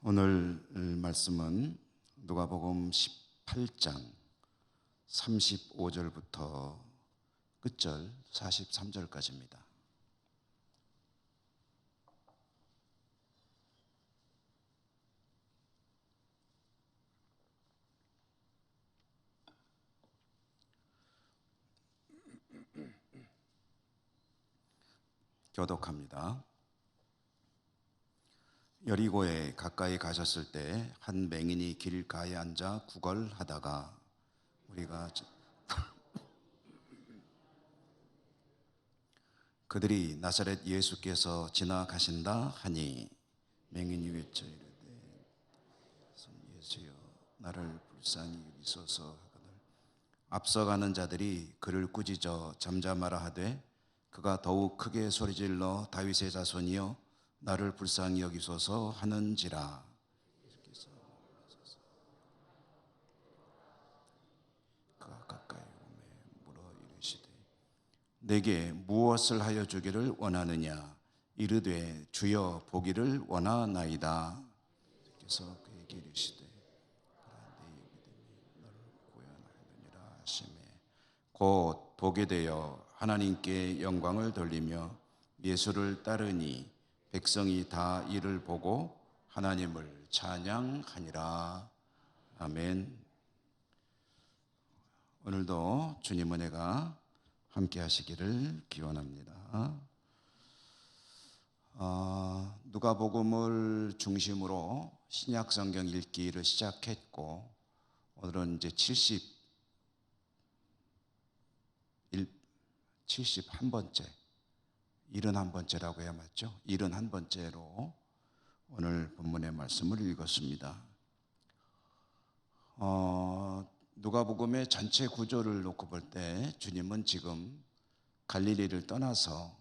오늘 말씀은 누가복음 18장 35절부터 끝절 43절까지입니다. 교독합니다. 여리고에 가까이 가셨을 때 한 맹인이 길가에 앉아 구걸하다가 그들이 나사렛 예수께서 지나가신다 하니 맹인이 외쳐 이르되 예수여 나를 불쌍히 여기소서 하거늘 앞서가는 자들이 그를 꾸짖어 잠잠하라 하되 그가 더욱 크게 소리질러 다윗의 자손이여 나를 불쌍히 여기소서 하는지라. 그가 가까이 오매 물어 이르시되 내게 무엇을 하여 주기를 원하느냐. 이르되 주여 보기를 원하나이다. 그래서 그에게 이르시되 내 믿음이 너를 구원하느니라 하시매 곧 보게 되어 하나님께 영광을 돌리며 예수를 따르니 백성이 다 이를 보고 하나님을 찬양하니라. 아멘. 오늘도 주님 은혜가 함께 하시기를 기원합니다. 누가복음을 중심으로 신약 성경 읽기를 시작했고 오늘은 이제 71번째 71번째라고 해야 맞죠? 71번째로 오늘 본문의 말씀을 읽었습니다. 누가복음의 전체 구조를 놓고 볼 때 주님은 지금 갈릴리를 떠나서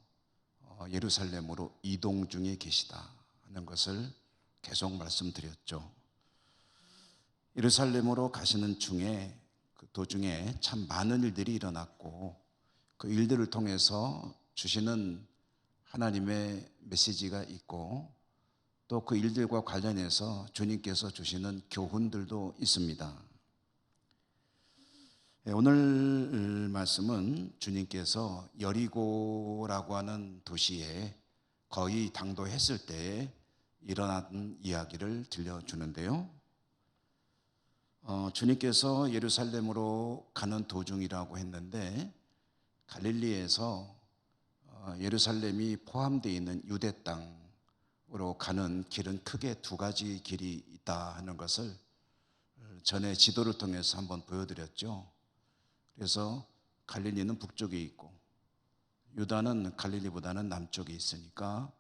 예루살렘으로 이동 중에 계시다 하는 것을 계속 말씀드렸죠. 예루살렘으로 가시는 중에 그 도중에 참 많은 일들이 일어났고 그 일들을 통해서 주시는 하나님의 메시지가 있고 또 그 일들과 관련해서 주님께서 주시는 교훈들도 있습니다. 오늘 말씀은 주님께서 여리고라고 하는 도시에 거의 당도했을 때 일어난 이야기를 들려주는데요. 주님께서 예루살렘으로 가는 도중이라고 했는데 갈릴리에서 예루살렘이 포함되어 있는 유대 땅으로 가는 길은 크게 두 가지 길이 있다 하는 것을 전에 지도를 통해서 한번 보여드렸죠. 그래서 갈릴리는 북쪽에 있고 유다는 갈릴리보다는 남쪽에 있으니까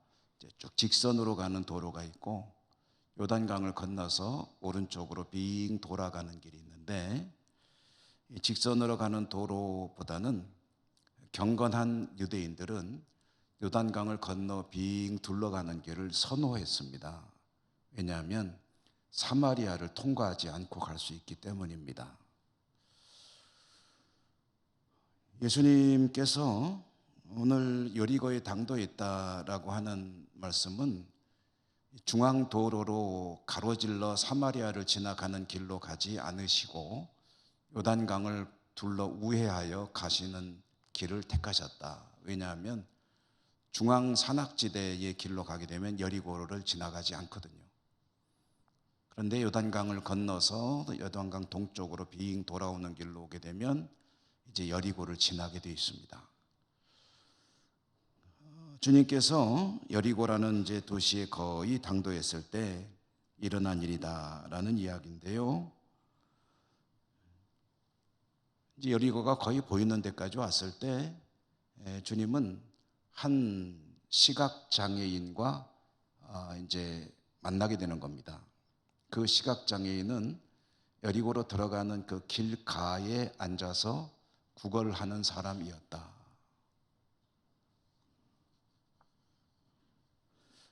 쭉 직선으로 가는 도로가 있고 요단강을 건너서 오른쪽으로 빙 돌아가는 길이 있는데 직선으로 가는 도로보다는 경건한 유대인들은 요단강을 건너 빙 둘러가는 길을 선호했습니다. 왜냐하면 사마리아를 통과하지 않고 갈 수 있기 때문입니다. 예수님께서 오늘 여리고에 당도에 있다라고 하는 말씀은 중앙도로로 가로질러 사마리아를 지나가는 길로 가지 않으시고 요단강을 둘러 우회하여 가시는 길을 택하셨다. 왜냐하면 중앙 산악지대의 길로 가게 되면 여리고를 지나가지 않거든요. 그런데 요단강을 건너서 요단강 동쪽으로 빙 돌아오는 길로 오게 되면 이제 여리고를 지나게 되어 있습니다. 주님께서 여리고라는 이제 도시에 거의 당도했을 때 일어난 일이다라는 이야기인데요. 이제 여리고가 거의 보이는 데까지 왔을 때 주님은 한 시각장애인과 이제 만나게 되는 겁니다. 그 시각장애인은 여리고로 들어가는 그 길가에 앉아서 구걸하는 사람이었다.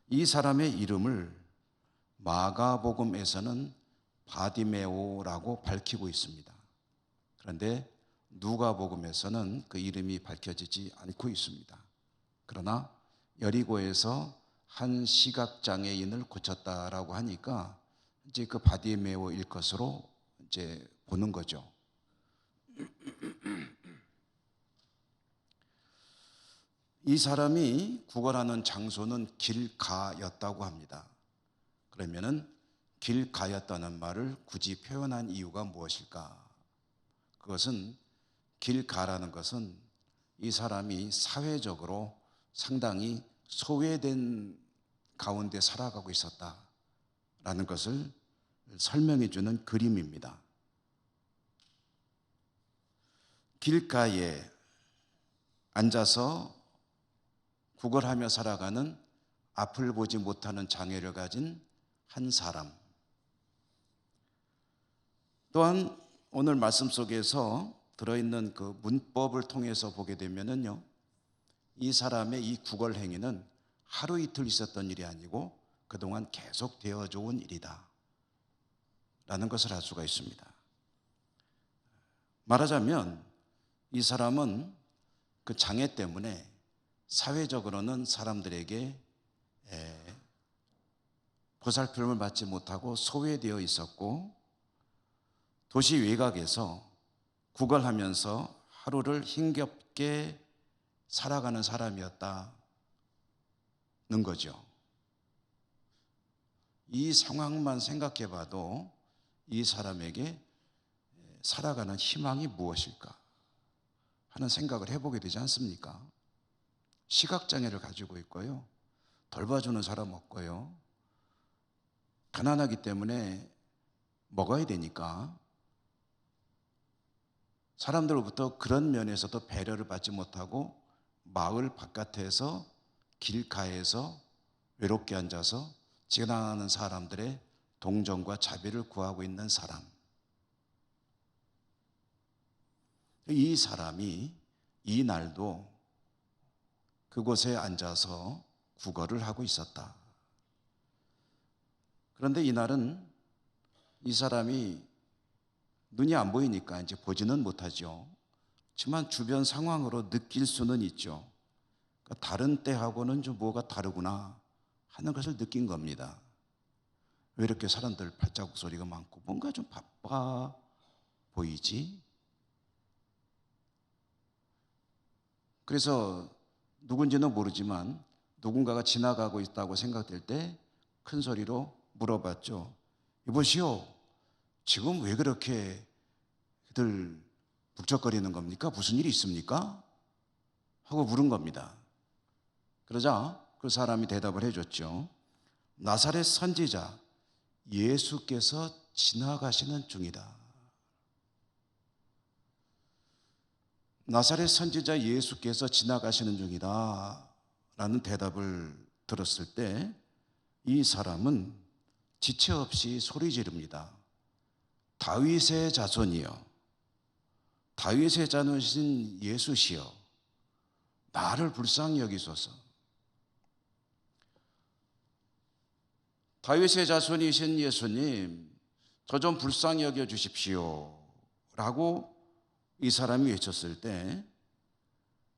이 사람의 이름을 마가복음에서는 바디메오라고 밝히고 있습니다. 그런데 누가복음에서는 그 이름이 밝혀지지 않고 있습니다. 그러나 여리고에서 한 시각장애인을 고쳤다라고 하니까 이제 그 바디메오 일것으로 이제 보는 거죠. 이 사람이 구걸하는 장소는 길가였다고 합니다. 그러면은 길가였다는 말을 굳이 표현한 이유가 무엇일까? 그것은 길가라는 것은 이 사람이 사회적으로 상당히 소외된 가운데 살아가고 있었다라는 것을 설명해 주는 그림입니다. 길가에 앉아서 구걸하며 살아가는 앞을 보지 못하는 장애를 가진 한 사람. 또한 오늘 말씀 속에서 들어있는 그 문법을 통해서 보게 되면은요, 이 사람의 이 구걸 행위는 하루 이틀 있었던 일이 아니고 그동안 계속 되어져 온 일이다 라는 것을 알 수가 있습니다. 말하자면 이 사람은 그 장애 때문에 사회적으로는 사람들에게 보살핌을 받지 못하고 소외되어 있었고, 도시 외곽에서 구걸하면서 하루를 힘겹게 살아가는 사람이었다는 거죠. 이 상황만 생각해 봐도 이 사람에게 살아가는 희망이 무엇일까 하는 생각을 해보게 되지 않습니까? 시각장애를 가지고 있고요, 돌봐주는 사람 없고요, 가난하기 때문에 먹어야 되니까 사람들로부터 그런 면에서도 배려를 받지 못하고 마을 바깥에서 길가에서 외롭게 앉아서 지나가는 사람들의 동정과 자비를 구하고 있는 사람. 이 사람이 이 날도 그곳에 앉아서 구걸을 하고 있었다. 그런데 이날은 이 사람이 눈이 안 보이니까 이제 보지는 못하죠. 하지만 주변 상황으로 느낄 수는 있죠. 그러니까 다른 때하고는 좀 뭐가 다르구나 하는 것을 느낀 겁니다. 왜 이렇게 사람들 발자국 소리가 많고 뭔가 좀 바빠 보이지? 그래서 누군지는 모르지만 누군가가 지나가고 있다고 생각될 때 큰 소리로 물어봤죠. 여보시오, 지금 왜 그렇게 들 북적거리는 겁니까? 무슨 일이 있습니까? 하고 물은 겁니다. 그러자 그 사람이 대답을 해줬죠. 나사렛 선지자 예수께서 지나가시는 중이다. 나사렛 선지자 예수께서 지나가시는 중이다 라는 대답을 들었을 때 이 사람은 지체 없이 소리 지릅니다. 다윗의 자손이여, 다윗의 자손이신 예수시여, 나를 불쌍히 여기소서. 다윗의 자손이신 예수님, 저 좀 불쌍히 여겨 주십시오 라고 이 사람이 외쳤을 때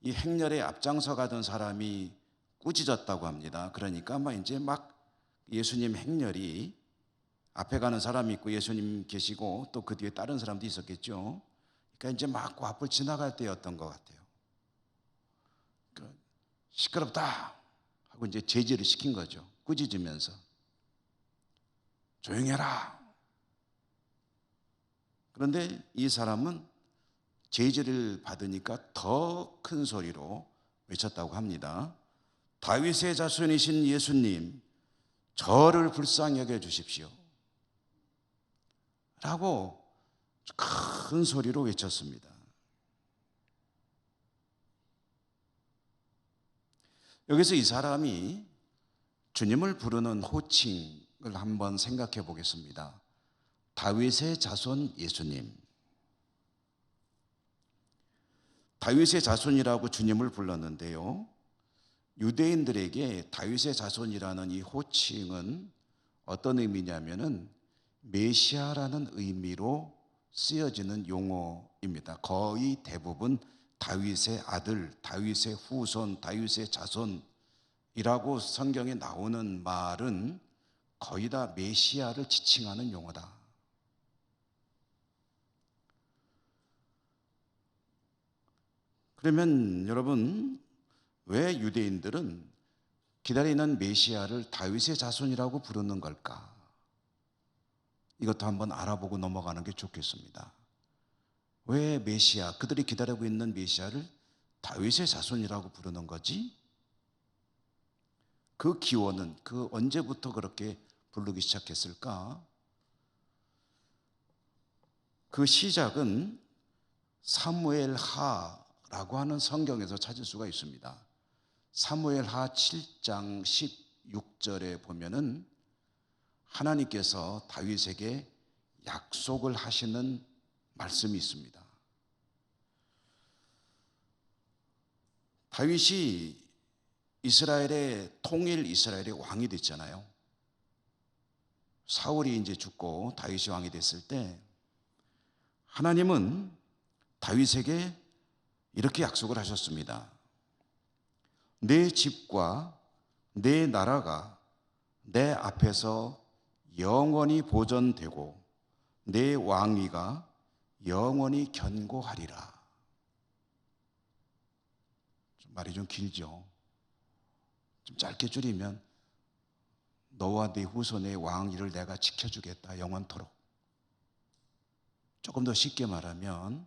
이 행렬에 앞장서 가던 사람이 꾸짖었다고 합니다. 그러니까 이제 예수님 행렬이 앞에 가는 사람이 있고 예수님 계시고 또 그 뒤에 다른 사람도 있었겠죠. 그러니까 이제 그 앞을 지나갈 때였던 것 같아요. 시끄럽다 하고 이제 제지를 시킨 거죠. 꾸짖으면서 조용히 해라. 그런데 이 사람은 제지를 받으니까 더 큰 소리로 외쳤다고 합니다. 다윗의 자손이신 예수님, 저를 불쌍히 여겨 주십시오 라고 큰 소리로 외쳤습니다. 여기서 이 사람이 주님을 부르는 호칭을 한번 생각해 보겠습니다. 다윗의 자손 예수님. 다윗의 자손이라고 주님을 불렀는데요, 유대인들에게 다윗의 자손이라는 이 호칭은 어떤 의미냐면은 메시아라는 의미로 쓰여지는 용어입니다. 거의 대부분 다윗의 아들, 다윗의 후손, 다윗의 자손 이라고 성경에 나오는 말은 거의 다 메시아를 지칭하는 용어다. 그러면 여러분, 왜 유대인들은 기다리는 메시아를 다윗의 자손이라고 부르는 걸까? 이것도 한번 알아보고 넘어가는 게 좋겠습니다. 왜 메시아, 그들이 기다리고 있는 메시아를 다윗의 자손이라고 부르는 거지? 그 기원은 언제부터 그렇게 부르기 시작했을까? 그 시작은 사무엘하라고 하는 성경에서 찾을 수가 있습니다. 사무엘하 7장 16절에 보면은 하나님께서 다윗에게 약속을 하시는 말씀이 있습니다. 다윗이 이스라엘의 왕이 됐잖아요. 사울이 이제 죽고 다윗이 왕이 됐을 때 하나님은 다윗에게 이렇게 약속을 하셨습니다. 내 집과 내 나라가 내 앞에서 영원히 보존되고 내 왕위가 영원히 견고하리라. 말이 좀 길죠. 좀 짧게 줄이면 너와 네 후손의 왕위를 내가 지켜주겠다, 영원토록. 조금 더 쉽게 말하면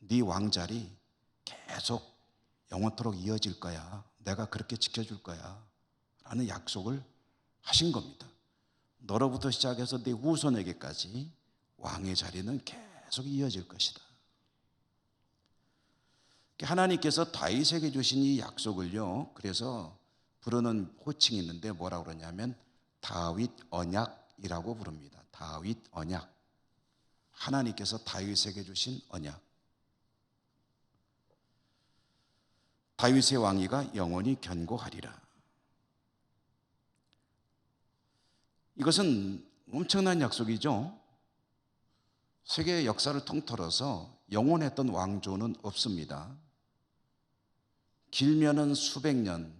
네 왕자리 계속 영원토록 이어질 거야. 내가 그렇게 지켜줄 거야 라는 약속을 하신 겁니다. 너로부터 시작해서 네 후손에게까지 왕의 자리는 계속 이어질 것이다. 하나님께서 다윗에게 주신 이 약속을요, 그래서 부르는 호칭이 있는데 뭐라고 그러냐면 다윗 언약이라고 부릅니다. 다윗 언약. 하나님께서 다윗에게 주신 언약. 다윗의 왕위가 영원히 견고하리라. 이것은 엄청난 약속이죠. 세계 역사를 통틀어서 영원했던 왕조는 없습니다. 길면은 수백 년,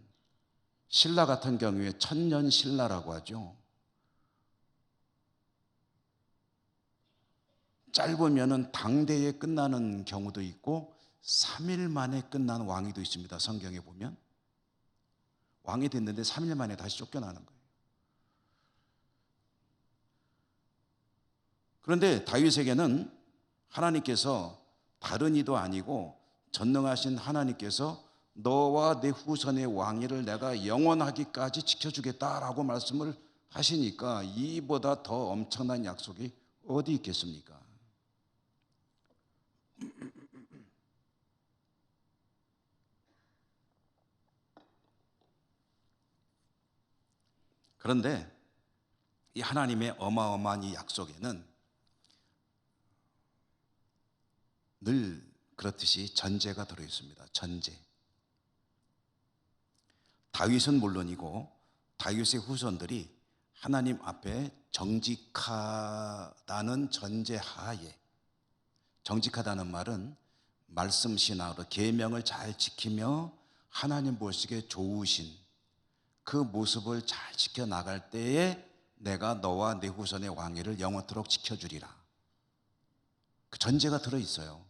신라 같은 경우에 1000년 신라라고 하죠. 짧으면은 당대에 끝나는 경우도 있고 3일 만에 끝난 왕위도 있습니다. 성경에 보면 왕이 됐는데 3일 만에 다시 쫓겨나는 거예요. 그런데 다윗에게는 하나님께서 다른 이도 아니고 전능하신 하나님께서 너와 내 후손의 왕위를 내가 영원하기까지 지켜주겠다라고 말씀을 하시니까 이보다 더 엄청난 약속이 어디 있겠습니까? 그런데 이 하나님의 어마어마한 이 약속에는 늘 그렇듯이 전제가 들어있습니다. 전제. 다윗은 물론이고 다윗의 후손들이 하나님 앞에 정직하다는 전제하에, 정직하다는 말은 말씀 신앙으로 계명을 잘 지키며 하나님 보시기에 좋으신 그 모습을 잘 지켜나갈 때에 내가 너와 내 후손의 왕위를 영원토록 지켜주리라. 그 전제가 들어있어요.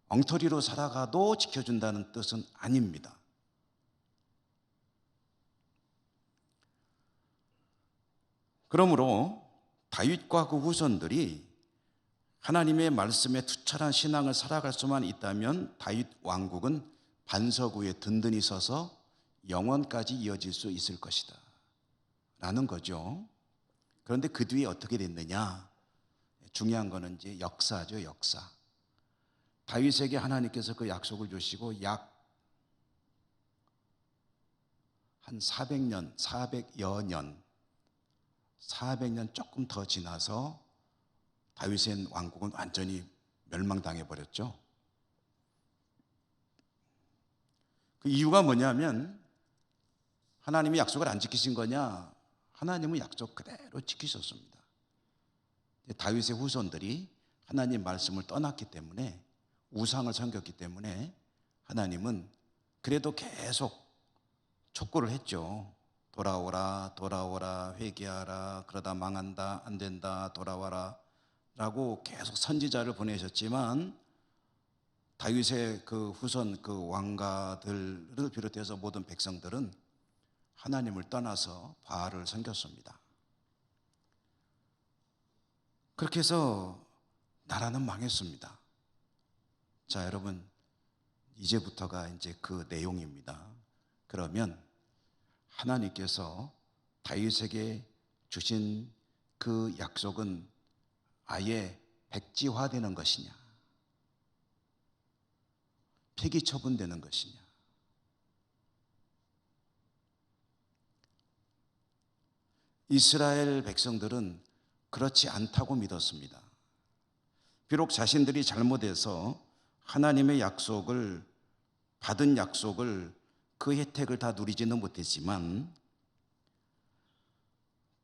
엉터리로 살아가도 지켜준다는 뜻은 아닙니다. 그러므로 다윗과 그 후손들이 하나님의 말씀에 투철한 신앙을 살아갈 수만 있다면 다윗 왕국은 반석 위에 든든히 서서 영원까지 이어질 수 있을 것이다 라는 거죠. 그런데 그 뒤에 어떻게 됐느냐? 중요한 거는 이제 역사죠, 역사. 다윗에게 하나님께서 그 약속을 주시고 약 한 400년, 400년 조금 더 지나서 다윗의 왕국은 완전히 멸망당해 버렸죠. 그 이유가 뭐냐면 하나님이 약속을 안 지키신 거냐? 하나님은 약속 그대로 지키셨습니다. 다윗의 후손들이 하나님 말씀을 떠났기 때문에, 우상을 섬겼기 때문에 하나님은 그래도 계속 촉구를 했죠. 돌아오라, 돌아오라, 회개하라, 그러다 망한다, 안 된다, 돌아와라 라고 계속 선지자를 보내셨지만 다윗의 그 후손 그 왕가들을 비롯해서 모든 백성들은 하나님을 떠나서 바알을 섬겼습니다. 그렇게 해서 나라는 망했습니다. 자, 여러분, 이제부터가 이제 그 내용입니다. 그러면 하나님께서 다윗에게 주신 그 약속은 아예 백지화되는 것이냐, 폐기 처분되는 것이냐. 이스라엘 백성들은 그렇지 않다고 믿었습니다. 비록 자신들이 잘못해서 하나님의 약속을 받은 약속을 그 혜택을 다 누리지는 못했지만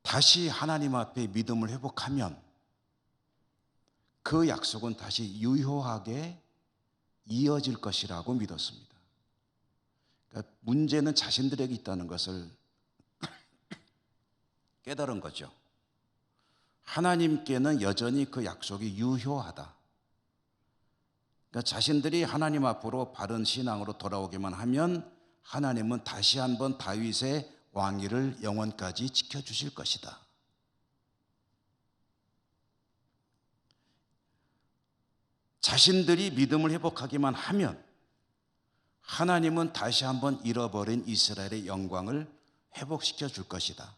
다시 하나님 앞에 믿음을 회복하면 그 약속은 다시 유효하게 이어질 것이라고 믿었습니다. 그러니까 문제는 자신들에게 있다는 것을 깨달은 거죠. 하나님께는 여전히 그 약속이 유효하다. 그러니까 자신들이 하나님 앞으로 바른 신앙으로 돌아오기만 하면 하나님은 다시 한번 다윗의 왕위를 영원까지 지켜주실 것이다. 자신들이 믿음을 회복하기만 하면 하나님은 다시 한번 잃어버린 이스라엘의 영광을 회복시켜 줄 것이다.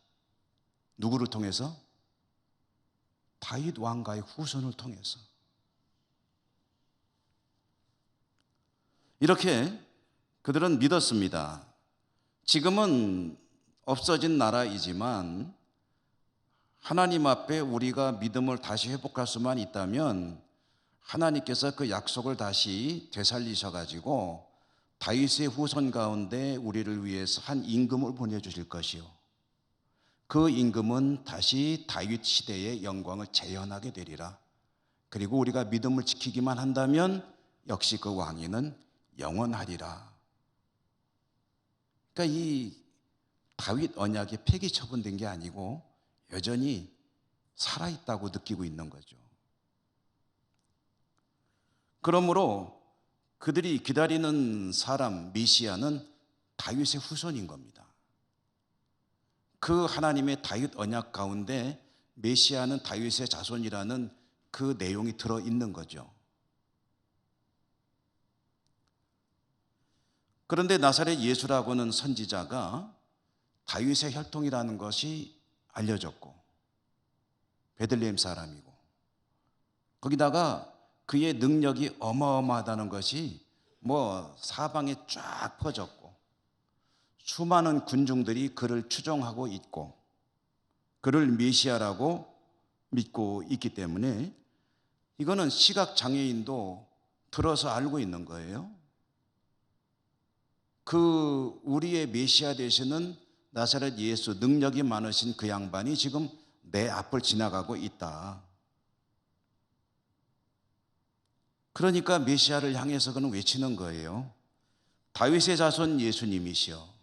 누구를 통해서? 다윗 왕가의 후손을 통해서. 이렇게 그들은 믿었습니다. 지금은 없어진 나라이지만 하나님 앞에 우리가 믿음을 다시 회복할 수만 있다면 하나님께서 그 약속을 다시 되살리셔가지고 다윗의 후손 가운데 우리를 위해서 한 임금을 보내주실 것이요, 그 임금은 다시 다윗 시대의 영광을 재현하게 되리라. 그리고 우리가 믿음을 지키기만 한다면 역시 그 왕위는 영원하리라. 그러니까 이 다윗 언약이 폐기 처분된 게 아니고 여전히 살아있다고 느끼고 있는 거죠. 그러므로 그들이 기다리는 사람 메시아는 다윗의 후손인 겁니다. 그 하나님의 다윗 언약 가운데 메시아는 다윗의 자손이라는 그 내용이 들어있는 거죠. 그런데 나사렛 예수라고 하는 선지자가 다윗의 혈통이라는 것이 알려졌고 베들레헴 사람이고 거기다가 그의 능력이 어마어마하다는 것이 사방에 쫙 퍼졌고 수많은 군중들이 그를 추종하고 있고 그를 메시아라고 믿고 있기 때문에 이거는 시각장애인도 들어서 알고 있는 거예요. 그 우리의 메시아 되시는 나사렛 예수, 능력이 많으신 그 양반이 지금 내 앞을 지나가고 있다. 그러니까 메시아를 향해서 그는 외치는 거예요. 다윗의 자손 예수님이시여,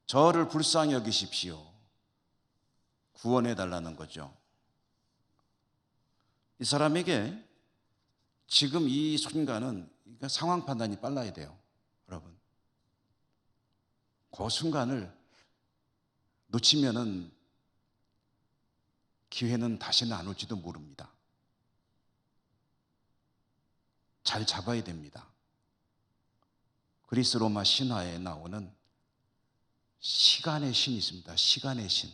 저를 불쌍히 여기십시오. 구원해 달라는 거죠. 이 사람에게 지금 이 순간은 상황 판단이 빨라야 돼요, 여러분. 그 순간을 놓치면은 기회는 다시는 안 올지도 모릅니다. 잘 잡아야 됩니다. 그리스 로마 신화에 나오는 시간의 신이 있습니다. 시간의 신.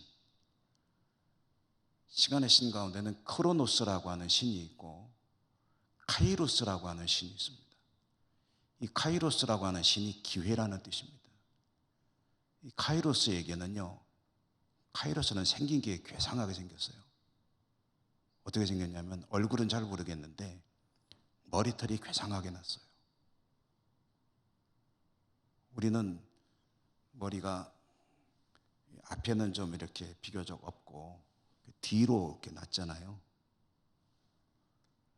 시간의 신 가운데는 크로노스라고 하는 신이 있고 카이로스라고 하는 신이 있습니다. 이 카이로스라고 하는 신이 기회라는 뜻입니다. 이 카이로스에게는요, 카이로스는 생긴 게 괴상하게 생겼어요. 어떻게 생겼냐면 얼굴은 잘 모르겠는데 머리털이 괴상하게 났어요. 우리는 머리가 앞에는 좀 이렇게 비교적 없고 뒤로 이렇게 났잖아요.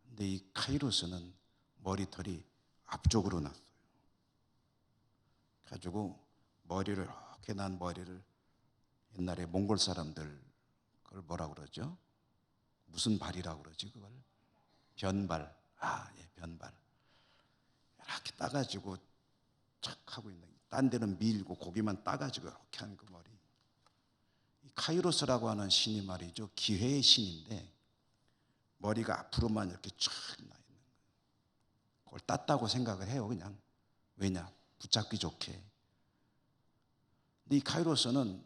근데 이 카이로스는 머리털이 앞쪽으로 났어요. 가지고 머리를 이렇게 난 머리를 옛날에 몽골 사람들 그걸 뭐라 그러죠? 무슨 발이라고 그러지 그걸? 변발. 예, 변발. 이렇게 따가지고 착 하고 있는. 딴 데는 밀고 고기만 따가지고 이렇게 하는 그 머리. 카이로스라고 하는 신이 말이죠. 기회의 신인데 머리가 앞으로만 이렇게 쫙 나 있는 거예요. 그걸 땄다고 생각을 해요, 그냥. 왜냐? 붙잡기 좋게. 근데 이 카이로스는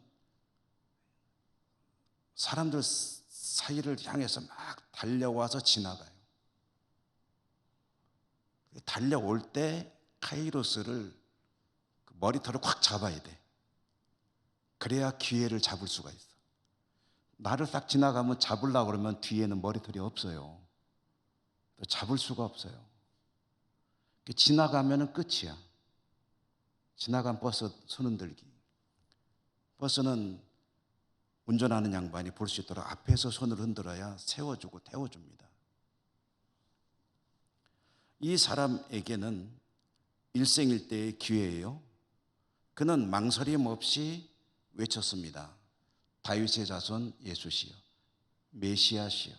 사람들 사이를 향해서 막 달려와서 지나가요. 달려올 때 카이로스를 머리털을 꽉 잡아야 돼. 그래야 기회를 잡을 수가 있어. 나를 딱 지나가면 잡으려고 그러면 뒤에는 머리털이 없어요. 잡을 수가 없어요. 지나가면 끝이야. 지나간 버스 손 흔들기. 버스는 운전하는 양반이 볼 수 있도록 앞에서 손을 흔들어야 세워주고 태워줍니다. 이 사람에게는 일생일대의 기회예요. 그는 망설임 없이 외쳤습니다. 다윗의 자손 예수시여, 메시아시여,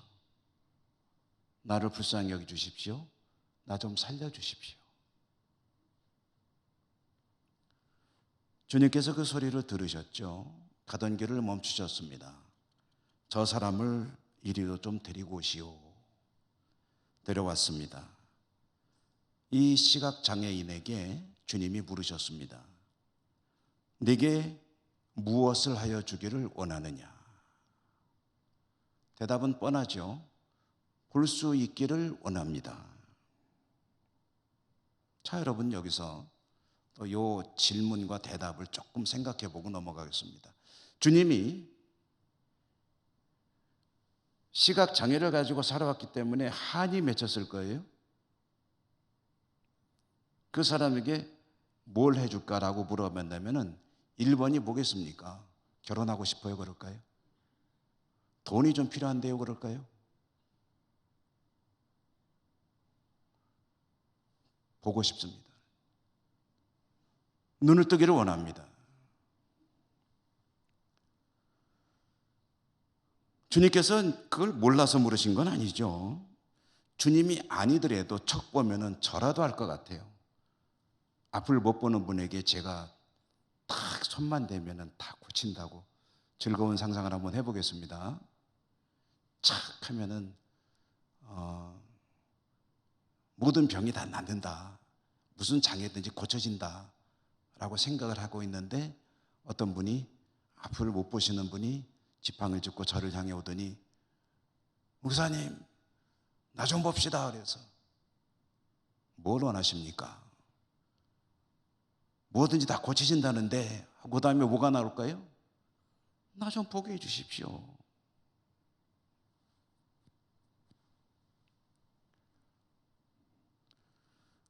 나를 불쌍히 여겨주십시오. 나 좀 살려주십시오. 주님께서 그 소리를 들으셨죠. 가던 길을 멈추셨습니다. 저 사람을 이리로 좀 데리고 오시오. 데려왔습니다. 이 시각장애인에게 주님이 물으셨습니다. 네게 무엇을 하여 주기를 원하느냐? 대답은 뻔하죠. 볼 수 있기를 원합니다. 자, 여러분 여기서 또 이 질문과 대답을 조금 생각해 보고 넘어가겠습니다. 주님이 시각장애를 가지고 살아왔기 때문에 한이 맺혔을 거예요. 그 사람에게 뭘 해줄까라고 물어본다면 1번이 뭐겠습니까? 결혼하고 싶어요 그럴까요? 돈이 좀 필요한데요 그럴까요? 보고 싶습니다. 눈을 뜨기를 원합니다. 주님께서는 그걸 몰라서 물으신 건 아니죠. 주님이 아니더라도 척 보면은 저라도 할 것 같아요. 앞을 못 보는 분에게 제가 딱 손만 대면은 다 고친다고 즐거운 상상을 한번 해보겠습니다. 착 하면은 모든 병이 다 낫는다. 무슨 장애든지 고쳐진다. 라고 생각을 하고 있는데 어떤 분이 앞을 못 보시는 분이 지팡이를 짚고 저를 향해 오더니 목사님 나 좀 봅시다. 그래서 뭘 원하십니까? 뭐든지 다 고쳐진다는데 그 다음에 뭐가 나올까요? 나 좀 보게 해 주십시오.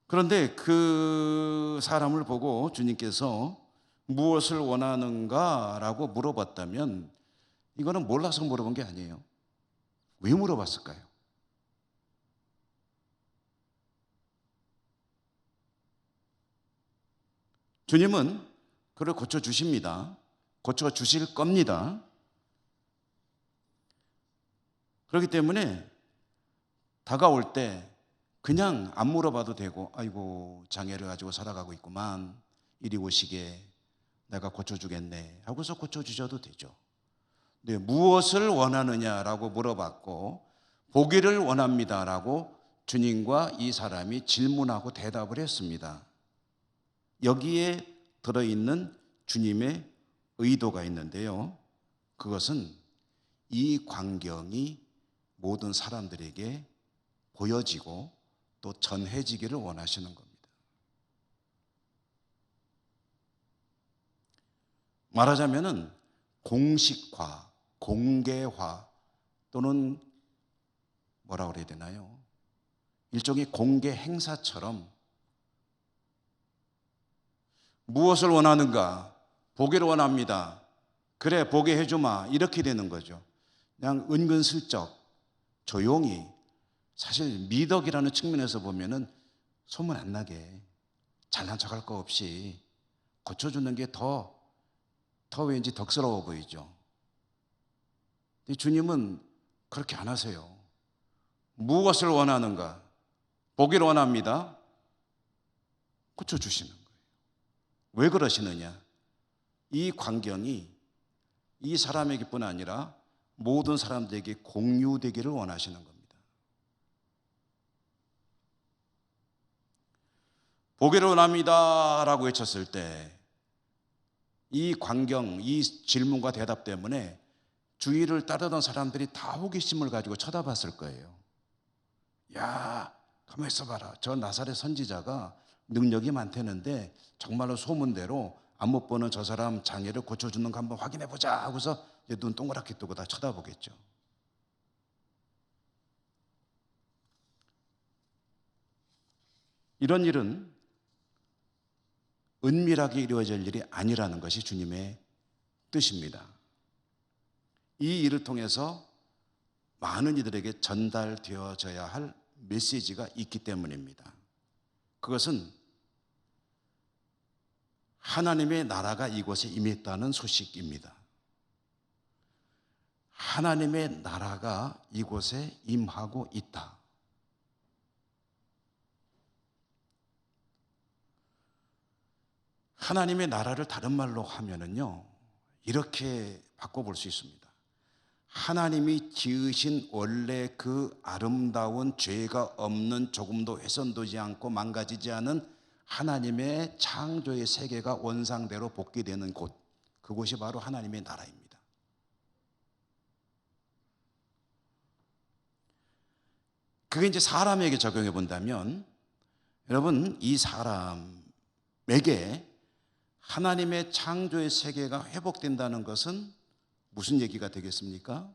그런데 그 사람을 보고 주님께서 무엇을 원하는가라고 물어봤다면 이거는 몰라서 물어본 게 아니에요. 왜 물어봤을까요? 주님은 그를 고쳐주십니다. 고쳐주실 겁니다. 그렇기 때문에 다가올 때 그냥 안 물어봐도 되고 아이고 장애를 가지고 살아가고 있구만 이리 오시게 내가 고쳐주겠네 하고서 고쳐주셔도 되죠. 네, 무엇을 원하느냐라고 물어봤고 보기를 원합니다라고 주님과 이 사람이 질문하고 대답을 했습니다. 여기에 들어있는 주님의 의도가 있는데요. 그것은 이 광경이 모든 사람들에게 보여지고 또 전해지기를 원하시는 겁니다. 말하자면은 공식화, 공개화 또는 뭐라 그래야 되나요? 일종의 공개 행사처럼 무엇을 원하는가? 보기를 원합니다. 그래, 보게 해주마. 이렇게 되는 거죠. 그냥 은근슬쩍 조용히 사실 미덕이라는 측면에서 보면은 소문 안 나게 잘난 척할 거 없이 고쳐주는 게 더 더 왠지 덕스러워 보이죠. 근데 주님은 그렇게 안 하세요. 무엇을 원하는가? 보기를 원합니다. 고쳐주시는 거예요. 왜 그러시느냐? 이 광경이 이 사람에게뿐 아니라 모든 사람들에게 공유되기를 원하시는 겁니다. 보기를 원합니다 라고 외쳤을 때 이 광경, 이 질문과 대답 때문에 주위를 따르던 사람들이 다 호기심을 가지고 쳐다봤을 거예요. 야, 가만히 있어봐라. 저 나사렛 선지자가 능력이 많다는데 정말로 소문대로 안 못 보는 저 사람 장애를 고쳐주는 거 한번 확인해보자 하고서 이제 눈 동그랗게 뜨고 다 쳐다보겠죠. 이런 일은 은밀하게 이루어질 일이 아니라는 것이 주님의 뜻입니다. 이 일을 통해서 많은 이들에게 전달되어져야 할 메시지가 있기 때문입니다. 그것은 하나님의 나라가 이곳에 임했다는 소식입니다. 하나님의 나라가 이곳에 임하고 있다. 하나님의 나라를 다른 말로 하면은요, 이렇게 바꿔볼 수 있습니다. 하나님이 지으신 원래 그 아름다운 죄가 없는 조금도 훼손되지 않고 망가지지 않은 하나님의 창조의 세계가 원상대로 복귀되는 곳, 그곳이 바로 하나님의 나라입니다. 그게 이제 사람에게 적용해 본다면, 여러분, 이 사람에게 하나님의 창조의 세계가 회복된다는 것은 무슨 얘기가 되겠습니까?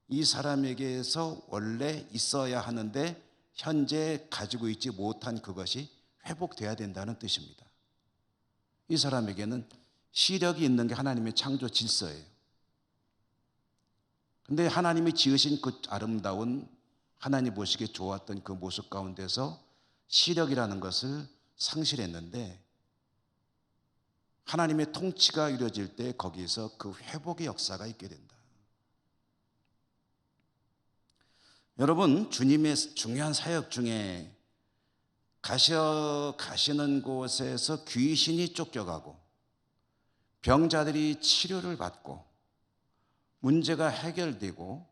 이 사람에게서 원래 있어야 하는데 현재 가지고 있지 못한 그것이 회복돼야 된다는 뜻입니다. 이 사람에게는 시력이 있는 게 하나님의 창조 질서예요. 근데 하나님이 지으신 그 아름다운, 하나님 보시기에 좋았던 그 모습 가운데서 시력이라는 것을 상실했는데, 하나님의 통치가 이루어질 때 거기에서 그 회복의 역사가 있게 된다. 여러분, 주님의 중요한 사역 중에 가시는 곳에서 귀신이 쫓겨가고 병자들이 치료를 받고 문제가 해결되고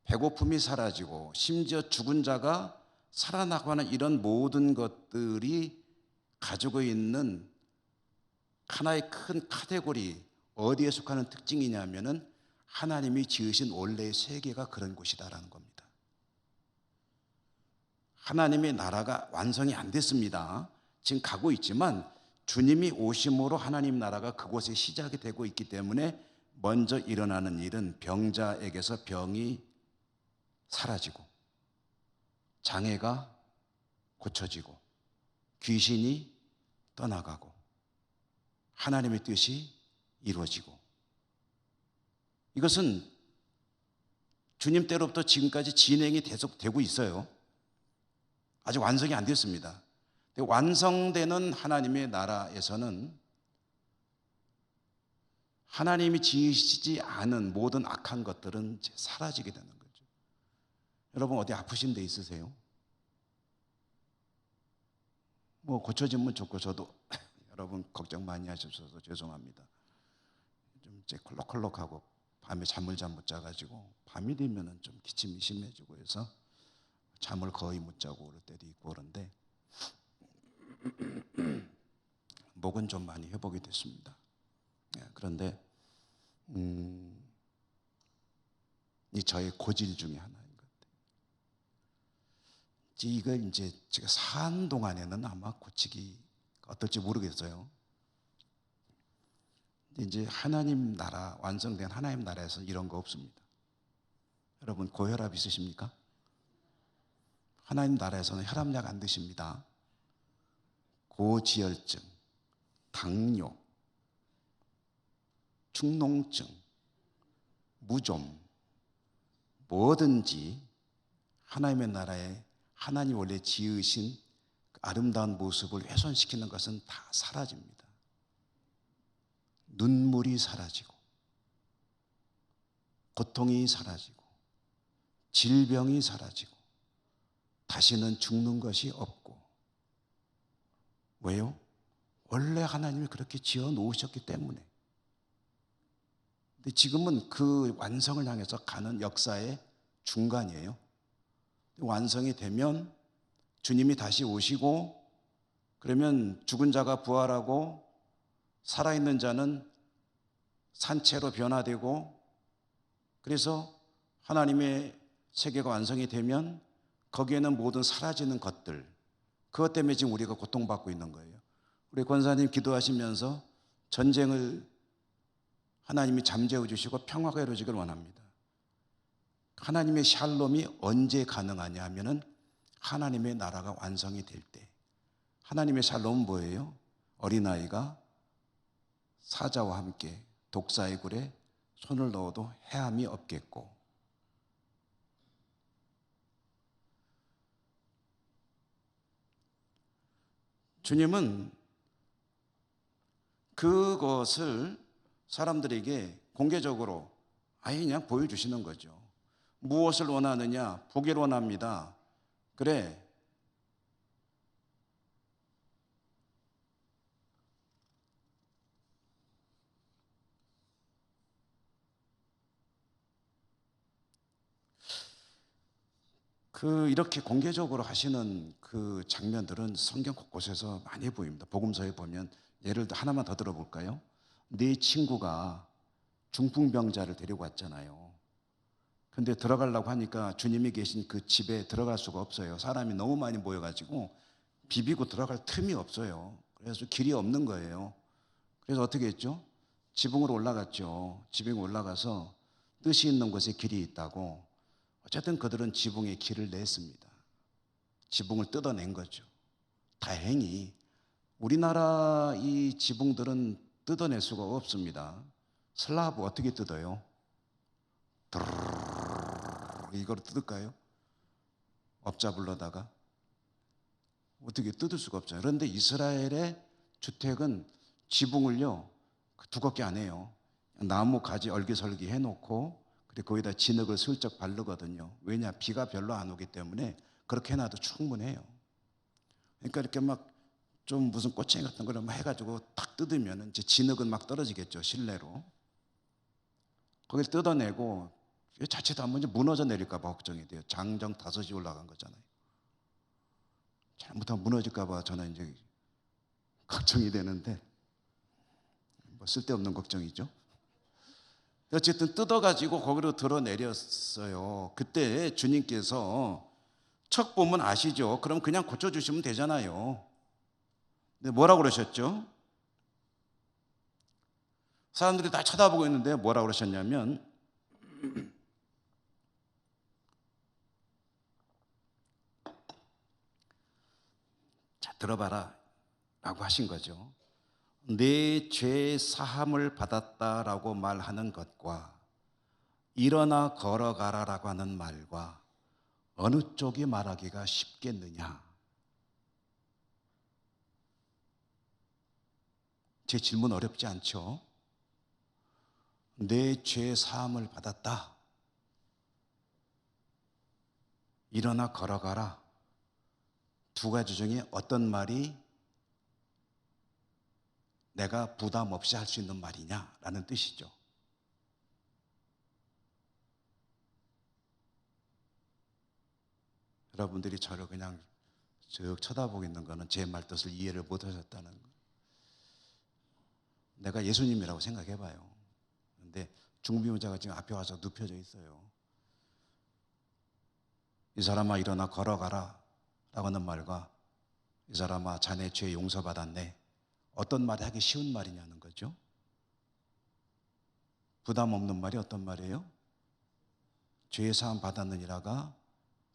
배고픔이 사라지고 심지어 죽은 자가 살아나고 하는 이런 모든 것들이 가지고 있는 하나의 큰 카테고리, 어디에 속하는 특징이냐면은 하나님이 지으신 원래의 세계가 그런 곳이다라는 겁니다. 하나님의 나라가 완성이 안 됐습니다. 지금 가고 있지만 주님이 오심으로 하나님 나라가 그곳에 시작이 되고 있기 때문에 먼저 일어나는 일은 병자에게서 병이 사라지고 장애가 고쳐지고 귀신이 떠나가고 하나님의 뜻이 이루어지고, 이것은 주님 때로부터 지금까지 진행이 계속되고 있어요. 아직 완성이 안 됐습니다. 완성되는 하나님의 나라에서는 하나님이 지으시지 않은 모든 악한 것들은 이제 사라지게 되는 거죠. 여러분, 어디 아프신 데 있으세요? 뭐 고쳐지면 좋고, 저도 여러분 걱정 많이 하셔서 죄송합니다. 좀 이제 콜록콜록하고 밤에 잠을 잘 못 자가지고 밤이 되면은 좀 기침이 심해지고 해서 잠을 거의 못 자고 그럴 때도 있고 그런데 목은 좀 많이 회복이 됐습니다. 그런데 이 저의 고질 중에 하나인 것 같아요. 이걸 이제 제가 사는 동안에는 아마 고치기 어떨지 모르겠어요. 근데 이제 하나님 나라, 완성된 하나님 나라에서 이런 거 없습니다. 여러분, 고혈압 있으십니까? 하나님 나라에서는 혈압약 안 드십니다. 고지혈증, 당뇨, 축농증, 무좀, 뭐든지 하나님의 나라에 하나님 원래 지으신 아름다운 모습을 훼손시키는 것은 다 사라집니다. 눈물이 사라지고 고통이 사라지고 질병이 사라지고 다시는 죽는 것이 없고. 왜요? 원래 하나님이 그렇게 지어 놓으셨기 때문에. 근데 지금은 그 완성을 향해서 가는 역사의 중간이에요. 완성이 되면 주님이 다시 오시고, 그러면 죽은 자가 부활하고 살아있는 자는 산채로 변화되고, 그래서 하나님의 세계가 완성이 되면 거기에는 모든 사라지는 것들, 그것 때문에 지금 우리가 고통받고 있는 거예요. 우리 권사님 기도하시면서 전쟁을 하나님이 잠재워 주시고 평화가 이루어지길 원합니다. 하나님의 샬롬이 언제 가능하냐 하면은 하나님의 나라가 완성이 될 때. 하나님의 샬롬은 뭐예요? 어린아이가 사자와 함께 독사의 굴에 손을 넣어도 해함이 없겠고, 주님은 그것을 사람들에게 공개적으로 아예 그냥 보여주시는 거죠. 무엇을 원하느냐? 보기를 원합니다. 그래, 이렇게 공개적으로 하시는 그 장면들은 성경 곳곳에서 많이 보입니다. 복음서에 보면, 예를 들어 하나만 더 들어볼까요? 네 친구가 중풍병자를 데리고 왔잖아요. 근데 들어가려고 하니까 주님이 계신 그 집에 들어갈 수가 없어요. 사람이 너무 많이 모여가지고 비비고 들어갈 틈이 없어요. 그래서 길이 없는 거예요. 그래서 어떻게 했죠? 지붕으로 올라갔죠. 지붕에 올라가서 뜻이 있는 곳에 길이 있다고. 어쨌든 그들은 지붕에 길을 냈습니다. 지붕을 뜯어낸 거죠. 다행히 우리나라 이 지붕들은 뜯어낼 수가 없습니다. 슬라브 어떻게 뜯어요? 이걸 뜯을까요? 업자 불러다가? 어떻게 뜯을 수가 없잖아요. 그런데 이스라엘의 주택은 지붕을요 두껍게 안 해요. 나무 가지 얼기설기 해놓고, 그리고 거기다 진흙을 슬쩍 바르거든요. 왜냐? 비가 별로 안 오기 때문에 그렇게 해놔도 충분해요. 그러니까 이렇게 막 좀 무슨 꼬챙이 같은 걸 막 해가지고 탁 뜯으면 이제 진흙은 막 떨어지겠죠, 실내로. 거기를 뜯어내고, 자칫 한번 무너져 내릴까봐 걱정이 돼요. 장정 5시 올라간 거잖아요. 잘못하면 무너질까봐 저는 이제 걱정이 되는데, 뭐 쓸데없는 걱정이죠. 어쨌든 뜯어가지고 거기로 들어 내렸어요. 그때 주님께서 척 보면 아시죠? 그럼 그냥 고쳐주시면 되잖아요. 근데 뭐라고 그러셨죠? 사람들이 다 쳐다보고 있는데 뭐라고 그러셨냐면, 자, 들어봐라 라고 하신 거죠. 내 죄 사함을 받았다라고 말하는 것과 일어나 걸어가라라고 하는 말과 어느 쪽이 말하기가 쉽겠느냐? 제 질문 어렵지 않죠? 내 죄 사함을 받았다, 일어나 걸어가라, 두 가지 중에 어떤 말이 내가 부담 없이 할 수 있는 말이냐라는 뜻이죠. 여러분들이 저를 그냥 쭉 쳐다보고 있는 거는 제 말뜻을 이해를 못 하셨다는 거예요. 내가 예수님이라고 생각해 봐요. 근데 중비용자가 지금 앞에 와서 눕혀져 있어요. 이 사람아 일어나 걸어가라 라고 하는 말과 이 사람아 자네 죄 용서받았네, 어떤 말이 하기 쉬운 말이냐는 거죠. 부담 없는 말이 어떤 말이에요? 죄 사함 받았느니라가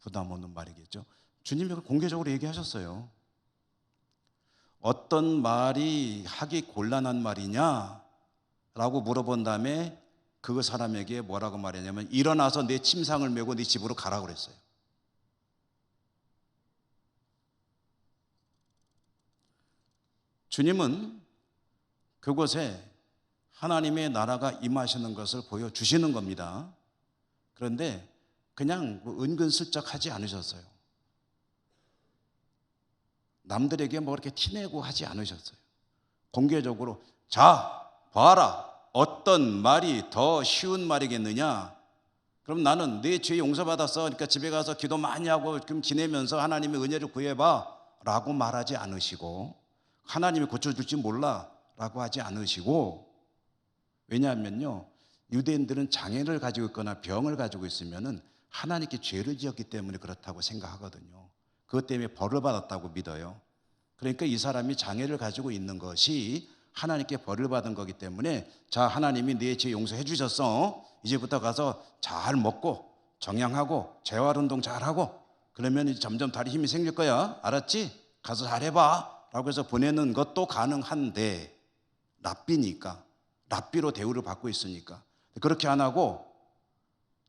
부담 없는 말이겠죠. 주님이 공개적으로 얘기하셨어요. 어떤 말이 하기 곤란한 말이냐 라고 물어본 다음에 그 사람에게 뭐라고 말했냐면, 일어나서 내 침상을 메고 네 집으로 가라고 그랬어요. 주님은 그곳에 하나님의 나라가 임하시는 것을 보여주시는 겁니다. 그런데 그냥 은근슬쩍 하지 않으셨어요. 남들에게 뭐 그렇게 티내고 하지 않으셨어요. 공개적으로 자, 봐라. 어떤 말이 더 쉬운 말이겠느냐? 그럼 나는 네 죄 용서받았어. 그러니까 집에 가서 기도 많이 하고 좀 지내면서 하나님의 은혜를 구해봐 라고 말하지 않으시고, 하나님이 고쳐줄지 몰라 라고 하지 않으시고, 왜냐하면요, 유대인들은 장애를 가지고 있거나 병을 가지고 있으면은 하나님께 죄를 지었기 때문에 그렇다고 생각하거든요. 그것 때문에 벌을 받았다고 믿어요. 그러니까 이 사람이 장애를 가지고 있는 것이 하나님께 벌을 받은 거기 때문에, 자, 하나님이 네 죄 용서해 주셨어. 이제부터 가서 잘 먹고 정양하고 재활운동 잘하고 그러면 이제 점점 다리 힘이 생길 거야. 알았지? 가서 잘해봐 라고 해서 보내는 것도 가능한데, 랍비니까, 랍비로 대우를 받고 있으니까 그렇게 안 하고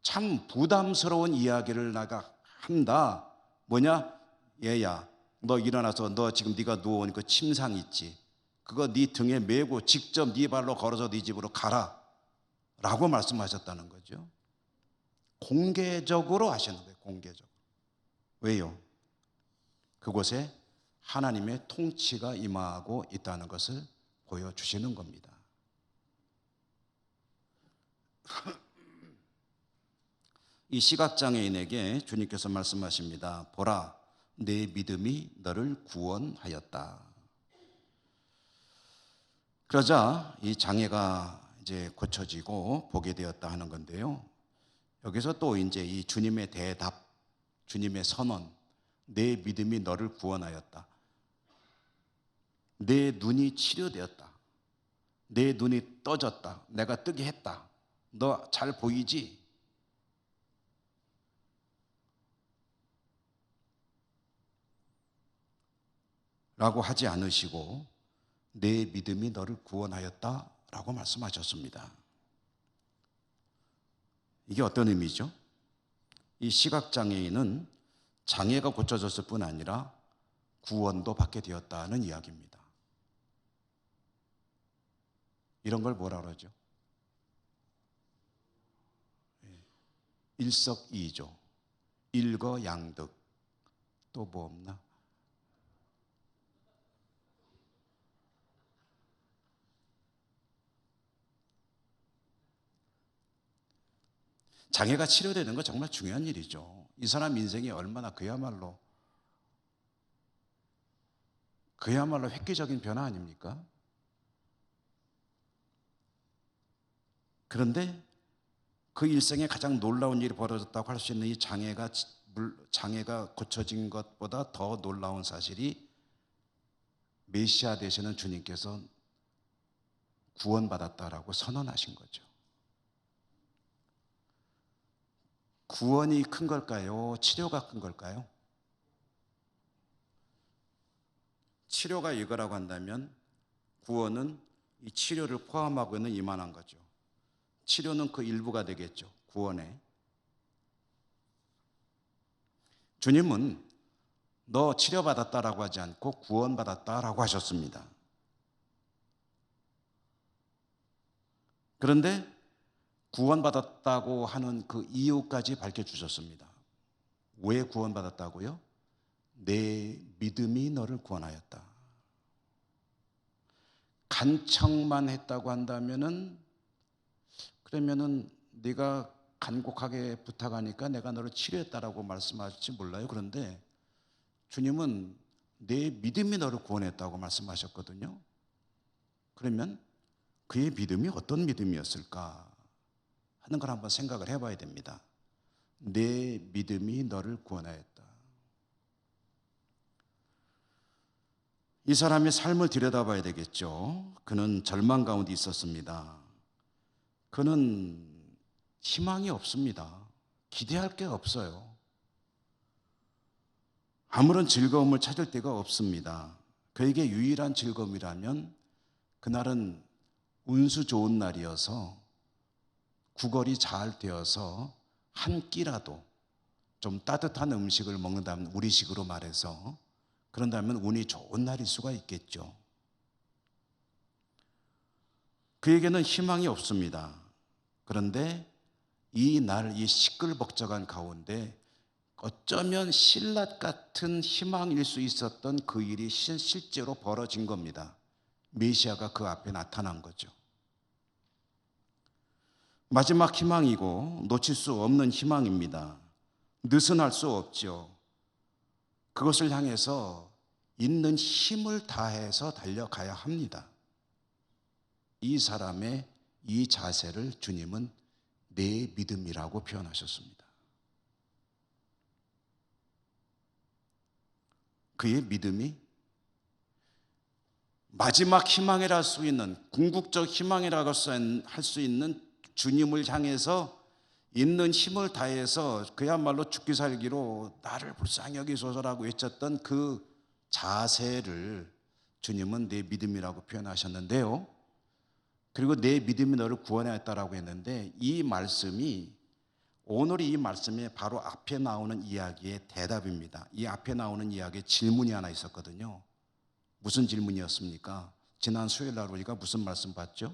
참 부담스러운 이야기를 나가 한다. 뭐냐? 얘야, 너 일어나서 너 지금 네가 누워온 그 침상 있지? 그거 네 등에 메고 직접 네 발로 걸어서 네 집으로 가라 라고 말씀하셨다는 거죠. 공개적으로 하시는 거예요. 공개적으로. 왜요? 그곳에 하나님의 통치가 임하고 있다는 것을 보여주시는 겁니다. 이 시각장애인에게 주님께서 말씀하십니다. 보라, 내 믿음이 너를 구원하였다. 그러자 이 장애가 이제 고쳐지고 보게 되었다 하는 건데요. 여기서 또 이제 이 주님의 대답, 주님의 선언, 내 믿음이 너를 구원하였다. 내 눈이 치료되었다. 내 눈이 떠졌다. 내가 뜨게 했다. 너 잘 보이지? 라고 하지 않으시고 내 믿음이 너를 구원하였다 라고 말씀하셨습니다. 이게 어떤 의미죠? 이 시각장애인은 장애가 고쳐졌을 뿐 아니라 구원도 받게 되었다는 이야기입니다. 이런 걸 뭐라 그러죠? 일석이조, 일거양득. 또 뭐 없나? 장애가 치료되는 건 정말 중요한 일이죠. 이 사람 인생이 얼마나 그야말로 획기적인 변화 아닙니까? 그런데 그 일생에 가장 놀라운 일이 벌어졌다고 할 수 있는 이 장애가 고쳐진 것보다 더 놀라운 사실이, 메시아 되시는 주님께서 구원받았다라고 선언하신 거죠. 구원이 큰 걸까요? 치료가 큰 걸까요? 치료가 이거라고 한다면 구원은 이 치료를 포함하고 있는 이만한 거죠. 치료는 그 일부가 되겠죠. 구원에. 주님은 너 치료받았다라고 하지 않고 구원받았다라고 하셨습니다. 그런데 구원받았다고 하는 그 이유까지 밝혀주셨습니다. 왜 구원받았다고요? 내 믿음이 너를 구원하였다. 간청만 했다고 한다면은, 그러면은 네가 간곡하게 부탁하니까 내가 너를 치료했다라고 말씀하실지 몰라요. 그런데 주님은 내 믿음이 너를 구원했다고 말씀하셨거든요. 그러면 그의 믿음이 어떤 믿음이었을까 하는 걸 한번 생각을 해봐야 됩니다. 내 믿음이 너를 구원하였다. 이 사람의 삶을 들여다봐야 되겠죠. 그는 절망 가운데 있었습니다. 그는 희망이 없습니다. 기대할 게 없어요. 아무런 즐거움을 찾을 데가 없습니다. 그에게 유일한 즐거움이라면 그날은 운수 좋은 날이어서 구걸이 잘 되어서 한 끼라도 좀 따뜻한 음식을 먹는다면, 우리식으로 말해서 그런다면 운이 좋은 날일 수가 있겠죠. 그에게는 희망이 없습니다. 그런데 이 시끌벅적한 가운데 어쩌면 신라 같은 희망일 수 있었던 그 일이 실제로 벌어진 겁니다. 메시아가 그 앞에 나타난 거죠. 마지막 희망이고 놓칠 수 없는 희망입니다. 느슨할 수 없죠. 그것을 향해서 있는 힘을 다해서 달려가야 합니다. 이 사람의 이 자세를 주님은 내 믿음이라고 표현하셨습니다. 그의 믿음이 마지막 희망이라 할 수 있는, 궁극적 희망이라고 할 수 있는 주님을 향해서 있는 힘을 다해서 그야말로 죽기 살기로 나를 불쌍히 여기소서라고 외쳤던 그 자세를 주님은 내 믿음이라고 표현하셨는데요. 그리고 내 믿음이 너를 구원하였다라고 했는데, 이 말씀이 오늘 이 말씀의 바로 앞에 나오는 이야기의 대답입니다. 이 앞에 나오는 이야기에 질문이 하나 있었거든요. 무슨 질문이었습니까? 지난 수요일 날 우리가 무슨 말씀 봤죠?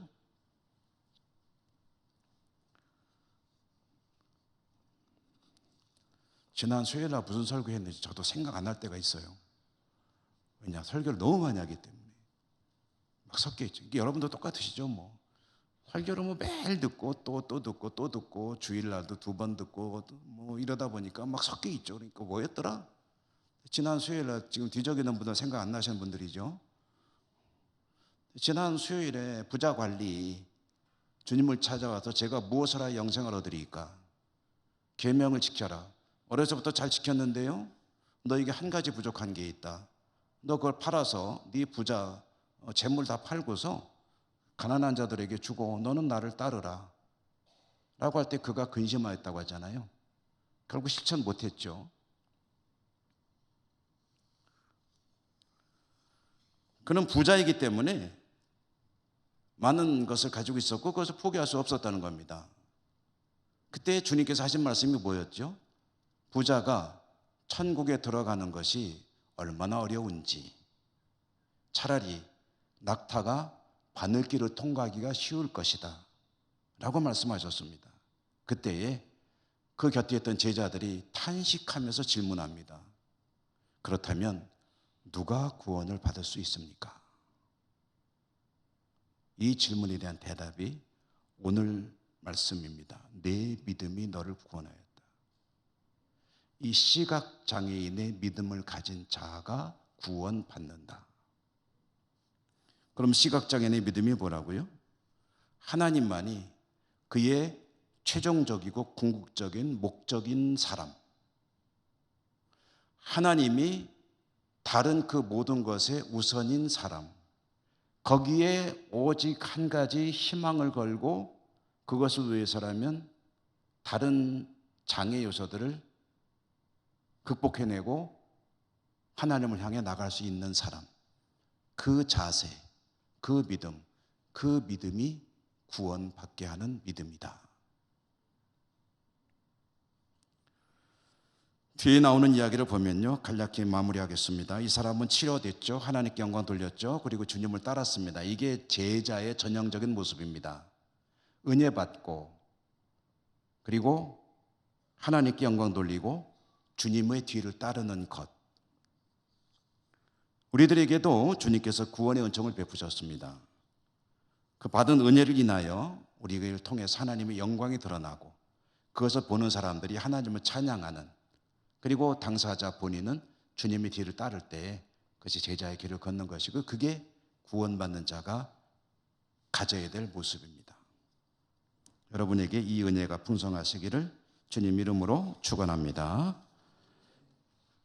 지난 수요일 날 무슨 설교했는지 저도 생각 안 날 때가 있어요. 왜냐, 설교를 너무 많이 하기 때문에 막 섞여 있죠. 여러분도 똑같으시죠? 뭐 설교를 뭐 매일 듣고 또 듣고 주일날도 2번 듣고 뭐 이러다 보니까 막 섞여 있죠. 그러니까 뭐였더라? 지난 수요일날 지금 뒤적이는 분들 생각 안 나시는 분들이죠. 지난 수요일에 부자 관리 주님을 찾아와서 제가 무엇을 하여 영생을 얻으리까? 계명을 지켜라. 어려서부터 잘 지켰는데요, 너에게 한 가지 부족한 게 있다. 너 그걸 팔아서 네 부자 재물 다 팔고서 가난한 자들에게 주고 너는 나를 따르라 라고 할 때 그가 근심하였다고 하잖아요. 결국 실천 못했죠. 그는 부자이기 때문에 많은 것을 가지고 있었고 그것을 포기할 수 없었다는 겁니다. 그때 주님께서 하신 말씀이 뭐였죠? 부자가 천국에 들어가는 것이 얼마나 어려운지, 차라리 낙타가 바늘길을 통과하기가 쉬울 것이다 라고 말씀하셨습니다. 그때에 그 곁에 있던 제자들이 탄식하면서 질문합니다. 그렇다면 누가 구원을 받을 수 있습니까? 이 질문에 대한 대답이 오늘 말씀입니다. 내 믿음이 너를 구원하였다. 이 시각장애인의 믿음을 가진 자가 구원받는다. 그럼 시각장애인의 믿음이 뭐라고요? 하나님만이 그의 최종적이고 궁극적인 목적인 사람, 하나님이 다른 그 모든 것의 우선인 사람, 거기에 오직 한 가지 희망을 걸고 그것을 위해서라면 다른 장애 요소들을 극복해내고 하나님을 향해 나갈 수 있는 사람, 그 자세, 그 믿음이 구원받게 하는 믿음이다. 뒤에 나오는 이야기를 보면요, 간략히 마무리하겠습니다. 이 사람은 치료됐죠. 하나님께 영광 돌렸죠. 그리고 주님을 따랐습니다. 이게 제자의 전형적인 모습입니다. 은혜 받고 그리고 하나님께 영광 돌리고 주님의 뒤를 따르는 것. 우리들에게도 주님께서 구원의 은총을 베푸셨습니다. 그 받은 은혜를 인하여 우리를 통해서 하나님의 영광이 드러나고 그것을 보는 사람들이 하나님을 찬양하는, 그리고 당사자 본인은 주님의 뒤를 따를 때 그것이 제자의 길을 걷는 것이고, 그게 구원받는 자가 가져야 될 모습입니다. 여러분에게 이 은혜가 풍성하시기를 주님 이름으로 축원합니다.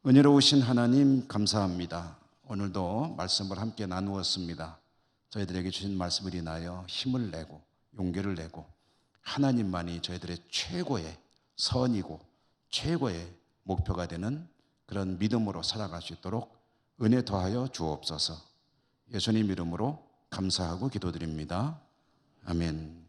은혜로우신 하나님 감사합니다. 오늘도 말씀을 함께 나누었습니다. 저희들에게 주신 말씀을 인하여 힘을 내고 용기를 내고 하나님만이 저희들의 최고의 선이고 최고의 목표가 되는 그런 믿음으로 살아갈 수 있도록 은혜 더하여 주옵소서. 예수님 이름으로 감사하고 기도드립니다. 아멘.